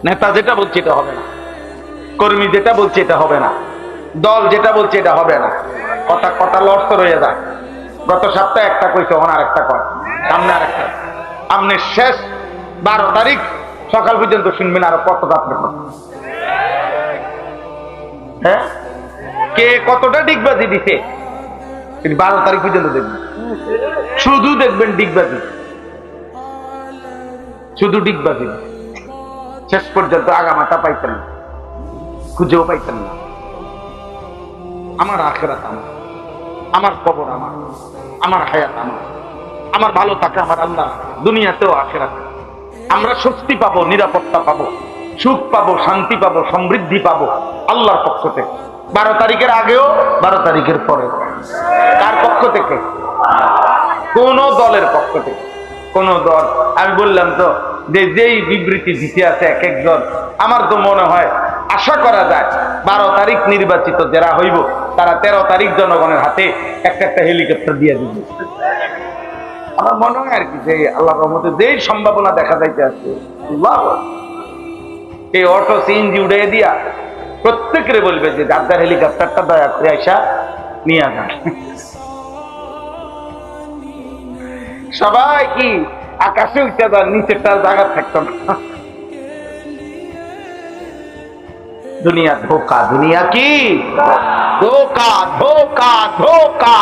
নেতা যেটা বলছে এটা হবে না, কর্মী যেটা বলছে এটা হবে না, দল যেটা বলছে এটা হবে না। কথা কথা লড়তে রয়ে যায়। গত সপ্তাহে একটা কইছে, ওখানে আর একটা কয়, সামনে আর একটা। আপনি শেষ 12 তারিখ সকাল পর্যন্ত শুনবেন আরো কত আপনার কথা। হ্যাঁ, কে কতটা ডিগবাজি দিছে 12 তারিখ পর্যন্ত দেখবেন। শুধু দেখবেন ডিগবাজি, শুধু ডিগবাজি। শেষ পর্যন্ত আগামাথা পাইতেন না, খুঁজেও পাইতেন না। আমার আখিরাত আমার, আমার কবর আমার, আমার হায়াত আমার, আমার ভালো থাকে আমার আল্লাহ, দুনিয়াতেও আখিরাতে। আমরা স্বস্তি পাবো, নিরাপত্তা পাবো, সুখ পাবো, শান্তি পাবো, সমৃদ্ধি পাবো আল্লাহর পক্ষ থেকে। 12 তারিখের আগেও, 12 তারিখের পরে। কার পক্ষ থেকে? কোন দলের পক্ষ থেকে? কোন দল? আমি বললাম তো যে যেই বিবৃতি দিতে আছে এক একজন, আমার তো মনে হয় আশা করা যায় 12 তারিখ নির্বাচিত যারা হইব তারা 13 তারিখ জনগণের হাতে একটা একটা হেলিকপ্টার দিয়ে দিবে। আমার মনে হয় আর কি যে আল্লাহর রহমতে যেই সম্ভাবনা দেখা যাইতে আছে, এই অটো সিএনজি উড়ে দিয়া প্রত্যেকের বলবে যে যার হেলিকপ্টারটা দয়া করে আইসা নিয়ে যান। সবাই কি আকাশে উঠতে যান, নিচেরটার জায়গা থাকতো না। দুনিয়া ধোকা, দুনিয়া কি ধোকা, ধোকা, ধোকা।